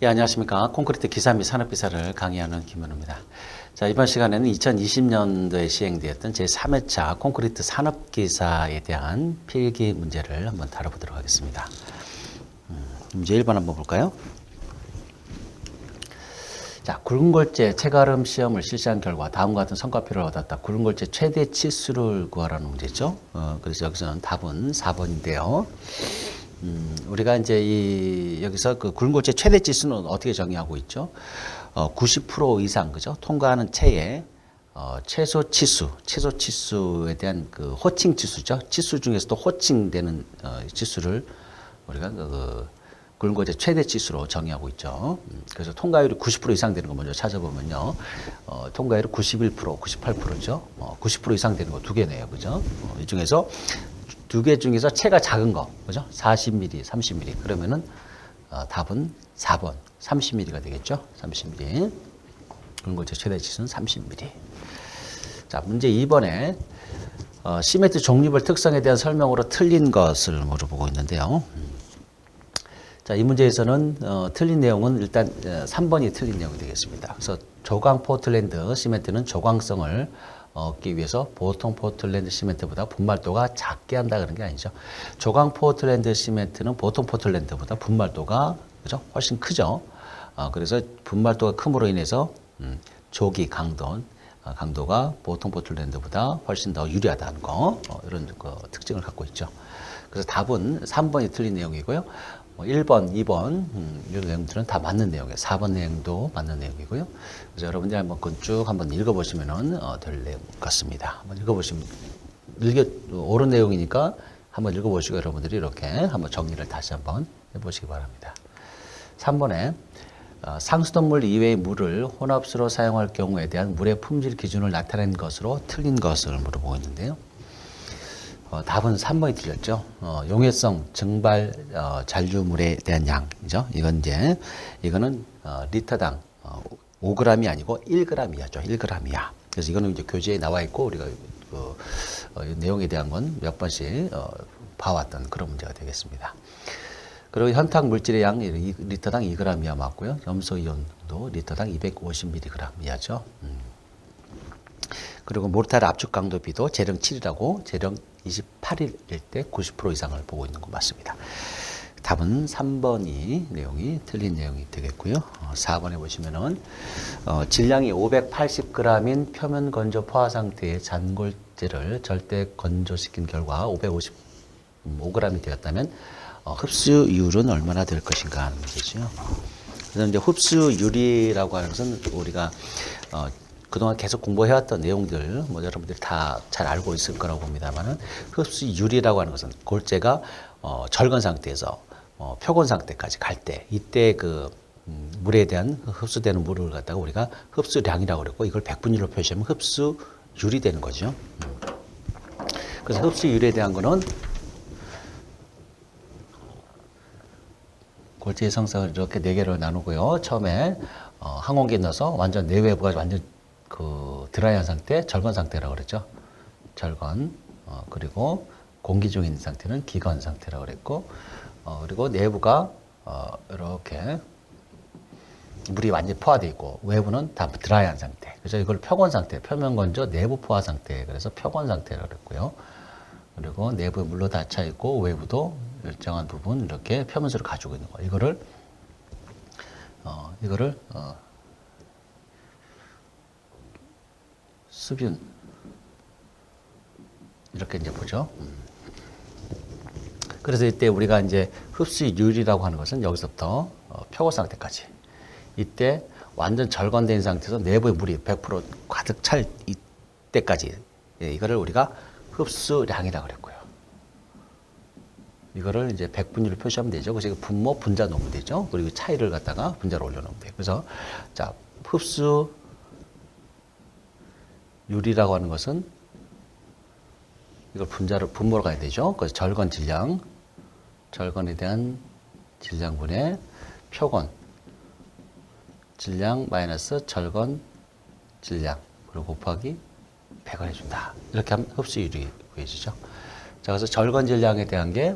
예, 안녕하십니까. 콘크리트 기사 및 산업기사를 강의하는 김현우입니다. 자, 이번 시간에는 2020년도에 시행되었던 제3회차 콘크리트 산업기사에 대한 필기 문제를 한번 다뤄보도록 하겠습니다. 문제 1번 한번 볼까요? 자, 굵은골재 체가름 시험을 실시한 결과 다음과 같은 성과표를 얻었다. 굵은골재 최대 치수를 구하라는 문제죠. 그래서 여기서는 답은 4번인데요. 우리가 이제 여기서 그 굵은골재 최대 치수는 어떻게 정의하고 있죠? 90% 이상, 그죠? 통과하는 체의 최소 치수에 대한 그 호칭 치수죠. 치수 중에서도 호칭되는 치수를 우리가 굵은골재 최대 치수로 정의하고 있죠. 그래서 통과율이 90% 이상 되는 거 먼저 찾아보면요. 통과율이 91%, 98%죠. 90% 이상 되는 거 두 개네요. 그죠? 이 중에서 두 개 중에서 체가 작은 거, 그죠? 40mm, 30mm. 그러면은 답은 4번, 30mm가 되겠죠? 30mm. 굵은골재 최대 치수는 30mm. 자, 문제 2번에 시멘트 종류별 특성에 대한 설명으로 틀린 것을 물어보고 있는데요. 자, 이 문제에서는 틀린 내용은 일단 3번이 틀린 내용이 되겠습니다. 그래서 조광 포틀랜드 시멘트는 조광성을 얻기 위해서 보통 포틀랜드 시멘트보다 분말도가 작게 한다 그런 게 아니죠. 조광 포틀랜드 시멘트는 보통 포틀랜드보다 분말도가 그죠? 훨씬 크죠. 그래서 분말도가 큼으로 인해서 조기 강도가 보통 포틀랜드보다 훨씬 더 유리하다는 거 이런 특징을 갖고 있죠. 그래서 답은 3번이 틀린 내용이고요. 1번, 2번 이런 내용들은 다 맞는 내용이에요. 4번 내용도 맞는 내용이고요. 그래서 여러분들이 한번 쭉 한번 읽어보시면 될 내용 같습니다. 한번 읽어보시면 옳은 내용이니까 한번 읽어보시고 여러분들이 이렇게 한번 정리를 다시 한번 해보시기 바랍니다. 3번에 상수돗물 이외의 물을 혼합수로 사용할 경우에 대한 물의 품질 기준을 나타낸 것으로 틀린 것을 물어보고 있는데요. 답은 3번이 틀렸죠. 용해성 증발 잔류물에 대한 양이죠. 이거는 리터당 5g이 아니고 1g이었죠. 1g이야. 그래서 이거는 이제 교재에 나와 있고 우리가 내용에 대한 건 몇 번씩 봐왔던 그런 문제가 되겠습니다. 그리고 현탁 물질의 양 리터당 2g 이하 맞고요. 염소 이온도 리터당 250mg 이하죠. 그리고 모르타르 압축 강도 비도 재령 7이라고 재령 28일일 때 90% 이상을 보고 있는 거 맞습니다. 답은 3번이 내용이 틀린 내용이 되겠고요. 4번에 보시면은 질량이 580g인 표면 건조 포화 상태의 잔골재를 절대 건조시킨 결과 555g이 되었다면 흡수율은 얼마나 될 것인가 하는 문제죠. 그래서 이제 흡수율이라고 하는 것은 우리가 그동안 계속 공부해왔던 내용들, 여러분들이 다 잘 알고 있을 거라고 봅니다만은, 흡수율이라고 하는 것은 골재가 절건 상태에서 표건 상태까지 갈 때, 이때 물에 대한 흡수되는 물을 갖다가 우리가 흡수량이라고 그랬고, 이걸 백분율로 표시하면 흡수율이 되는 거죠. 그래서 흡수율에 대한 거는 골재의 성성을 이렇게 4개로 나누고요. 처음에 항온기 넣어서 완전 내외부가 완전 드라이한 상태, 절건 상태라고 그랬죠. 절건, 그리고 공기 중인 상태는 기건 상태라고 그랬고, 그리고 내부가 이렇게 물이 완전히 포화되어 있고, 외부는 다 드라이한 상태. 그래서 이걸 표건 상태, 표면 건조, 내부 포화 상태, 그래서 표건 상태라고 그랬고요. 그리고 내부에 물로 닫혀 있고, 외부도 일정한 부분 이렇게 표면수를 가지고 있는 거. 이거를 수분 이렇게 이제 보죠. 그래서 이때 우리가 이제 흡수율이라고 하는 것은 여기서부터 표고 상태까지 이때 완전 절건된 상태에서 내부에 물이 100% 가득 찰 이때까지 이거를 우리가 흡수량이라고 그랬고요. 이거를 이제 백분율로 표시하면 되죠. 그래서 분모 분자 놓으면 되죠. 그리고 차이를 갖다가 분자로 올려놓으면 돼요. 그래서 자 흡수율이라고 하는 것은 이걸 분모로 가야 되죠. 그래서 절건 질량, 절건에 대한 질량분의 표건 질량 마이너스 절건 질량 그리고 곱하기 100을 해준다. 이렇게 하면 흡수율이 구해지죠. 자, 그래서 절건 질량에 대한 게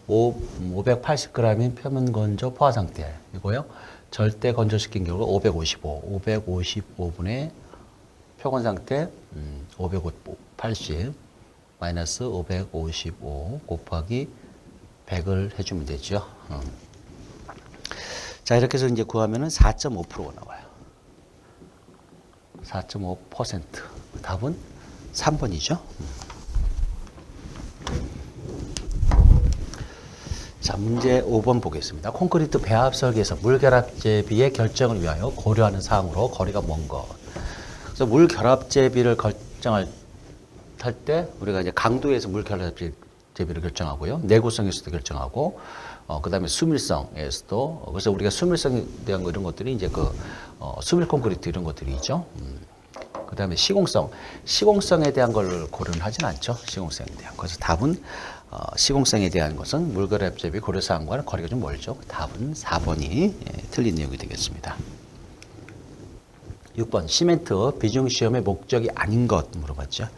580g인 표면 건조 포화 상태 이고요. 절대 건조시킨 경우 555분의 표건 상태 580 마이너스 555 곱하기 100을 해주면 되죠. 자, 이렇게 해서 이제 구하면은 4.5%가 나와요. 4.5%. 답은 3번이죠. 자, 문제 5번 보겠습니다. 콘크리트 배합 설계에서 물결합 제비의 결정을 위하여 고려하는 사항으로 거리가 먼 것. 그래서 물결합 제비를 결정할 때 우리가 이제 강도에서 물결합 제비를 결정하고요. 내구성에서도 결정하고, 그 다음에 수밀성에서도, 그래서 우리가 수밀성에 대한 거 이런 것들이 이제 수밀 콘크리트 이런 것들이죠. 그 다음에 시공성에 대한 걸 고려는 하진 않죠. 시공성에 대한. 그래서 답은, 시공성에 대한 것은 물결합 제비 고려사항과는 거리가 좀 멀죠. 답은 4번이 틀린 내용이 되겠습니다. 6번, 시멘트 비중 시험의 목적이 아닌 것 물어봤죠.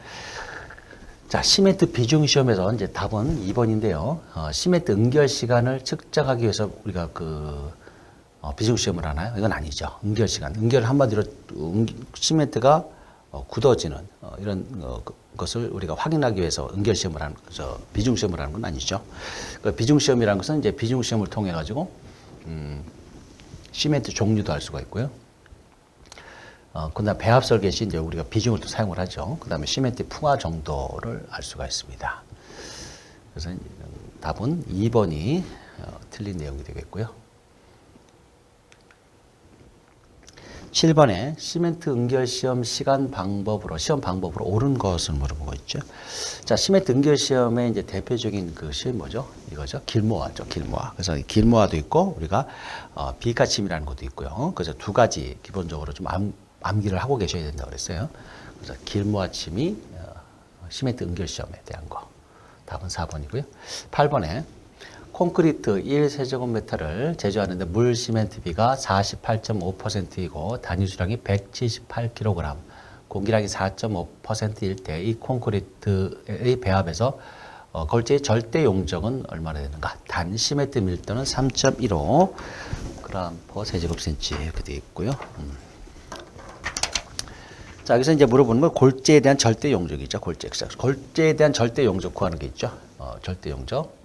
자, 시멘트 비중 시험에서 이제 답은 2번인데요. 시멘트 응결 시간을 측정하기 위해서 우리가 비중 시험을 하나요? 이건 아니죠. 응결 시간. 응결 한마디로 시멘트가 굳어지는 이런 것을 우리가 확인하기 위해서 응결 시험을 하는 거죠. 비중 시험을 하는 건 아니죠. 비중 시험이라는 것은 이제 비중 시험을 통해 가지고 시멘트 종류도 알 수가 있고요. 그다음 배합 설계 시 이제 우리가 비중을 또 사용을 하죠. 그다음에 시멘트 풍화 정도를 알 수가 있습니다. 그래서 답은 2번이 틀린 내용이 되겠고요. 7번에 시멘트 응결 시험 시험 방법으로 옳은 것을 물어보고 있죠. 자, 시멘트 응결 시험의 이제 대표적인 그 시험 뭐죠? 이거죠. 길모아죠. 길모아. 그래서 길모아도 있고 우리가 비가침이라는 것도 있고요. 그래서 두 가지 기본적으로 좀 암기를 하고 계셔야 된다고 그랬어요. 그래서 길모아침이 시멘트 응결 시험에 대한 거. 답은 4번이고요. 8번에 콘크리트 1세제곱미터를 제조하는데 물 시멘트비가 48.5%이고 단위 수량이 178kg, 공기량이 4.5%일 때 이 콘크리트의 배합에서 걸재의 절대 용적은 얼마나 되는가? 단 시멘트 밀도는 3.15 g/세제곱센치 이렇게 되어 있고요. 자, 여기서 이제 물어보는 건 골재에 대한 절대 용적이죠. 골재에 대한 절대 용적 구하는 게 있죠. 절대 용적.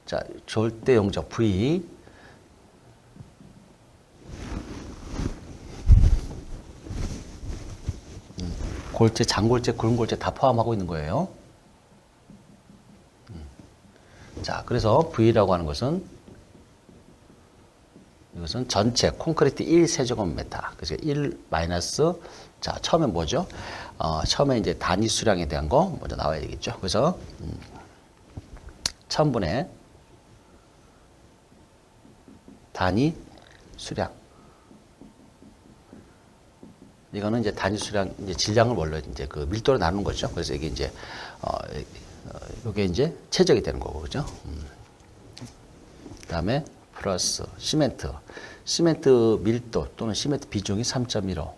자, 절대 용적 V. 골재, 장골재, 굵은골재 다 포함하고 있는 거예요. 자, 그래서 V라고 하는 것은 이것은 전체 콘크리트 1세제곱미터. 그래서 1 마이너스, 자, 처음에 뭐죠? 처음에 이제 단위 수량에 대한 거 먼저 나와야 되겠죠. 그래서 1000분의 단위 수량. 이거는 이제 단위 수량, 이제 질량을 뭘로 이제 그 밀도로 나누는 거죠. 그래서 이게 이제, 이게 이제 최적이 되는 거고, 그죠? 그 다음에 플러스 시멘트. 시멘트 밀도 또는 시멘트 비중이 3.15.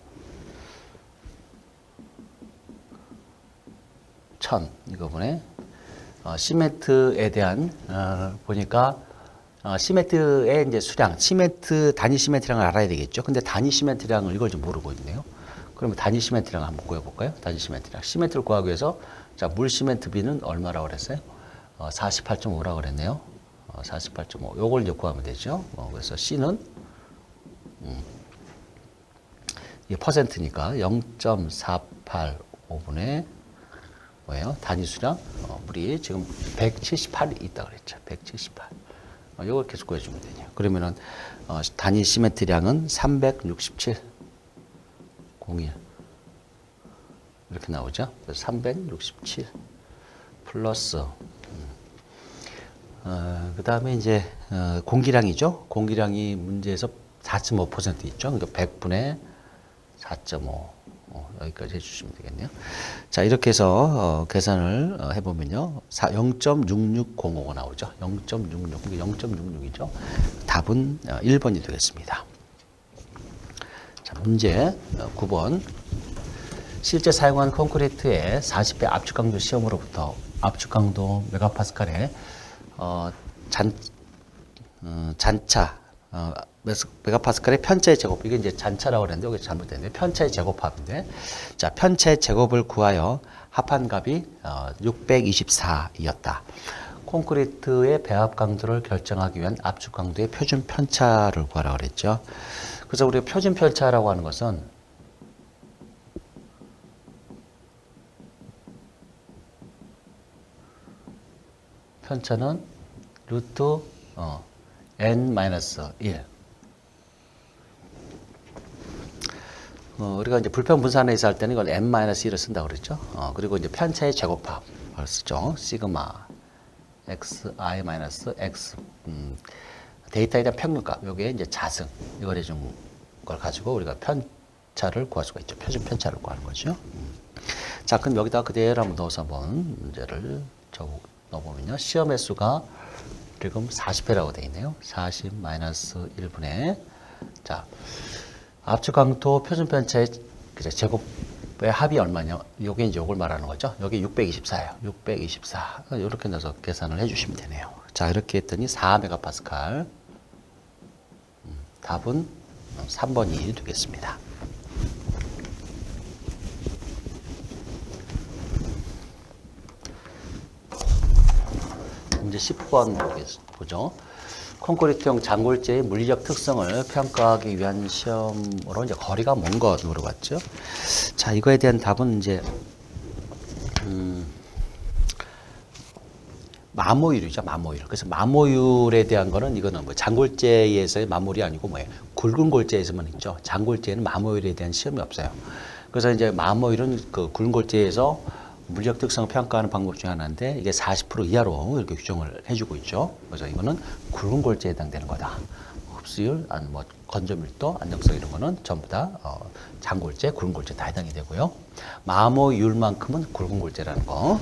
1000. 이거분에, 시멘트에 대한, 보니까, 시멘트의 이제 수량, 단위 시멘트량을 알아야 되겠죠. 근데 단위 시멘트량을 이걸 좀 모르고 있네요. 그러면 단위 시멘트량 한번 구해볼까요? 단위 시멘트량. 시멘트를 구하기 위해서, 자, 물 시멘트 비는 얼마라고 그랬어요? 48.5라고 그랬네요. 48.5. 요걸 이제 구하면 되죠. 그래서 C는, 이게 퍼센트니까 0.485분의 뭐예요? 단위 수량, 물이 지금 178이 있다 그랬죠. 178. 이걸 계속 구해주면 되죠. 그러면은, 단위 시멘트량은 367, 01. 이렇게 나오죠. 그래서 367 플러스, 그 다음에 이제, 공기량이죠. 공기량이 문제에서 4.5% 있죠. 그러니까 100분의 4.5. 여기까지 해주시면 되겠네요. 자, 이렇게 해서 계산을 해보면요. 0.6605가 나오죠. 0.66. 이게 0.66이죠. 답은 1번이 되겠습니다. 자, 문제 9번. 실제 사용한 콘크리트의 40배 압축 강도 시험으로부터 압축 강도 메가파스칼에 잔차 메가파스칼의 편차의 제곱, 이게 이제 잔차라고 그랬는데 여기 잘못됐네요. 편차의 제곱합인데, 자, 편차의 제곱을 구하여 합한 값이 624이었다. 콘크리트의 배합 강도를 결정하기 위한 압축 강도의 표준 편차를 구하라고 그랬죠. 그래서 우리가 표준 편차라고 하는 것은 편차는 루트 n-1. 우리가 이제 불평 분산에서 할 때는 이걸 n-1을 쓴다고 그랬죠. 그리고 이제 편차의 제곱합을 쓰죠. 시그마 xi-x 데이터에 대한 평균값, 요게 이제 자승, 이걸 해준 걸 가지고 우리가 편차를 구할 수가 있죠. 표준 편차를 구하는 거죠. 자, 그럼 여기다 그대로 한번 넣어서 한번 문제를 넣어보면요. 시험 횟수가 지금 40회라고 되어 있네요. 40-1분의, 자, 압축 강도 표준 편차의 제곱의 합이 얼마냐? 요게 이제 요걸 말하는 거죠. 여기 624예요. 624. 이렇게 넣어서 계산을 해 주시면 되네요. 자, 이렇게 했더니 4메가파스칼. 답은 3번이 되겠습니다. 이제 10번 보죠. 콘크리트형 장골재의 물리적 특성을 평가하기 위한 시험으로 이제 거리가 먼 것 물어봤죠. 자, 이거에 대한 답은 이제 마모율이죠, 마모율. 그래서 마모율에 대한 거는 이거는 뭐 장골재에서의 마모율이 아니고 뭐예요? 굵은 골재에서만 있죠. 장골재는 마모율에 대한 시험이 없어요. 그래서 이제 마모율은 그 굵은 골재에서 물리적 특성을 평가하는 방법 중에 하나인데 이게 40% 이하로 이렇게 규정을 해주고 있죠. 그래서 이거는 굵은 골재에 해당되는 거다. 흡수율, 뭐 건조밀도, 안정성 이런 거는 전부 다 장골재, 굵은 골재 다 해당이 되고요. 마모율만큼은 굵은 골재라는 거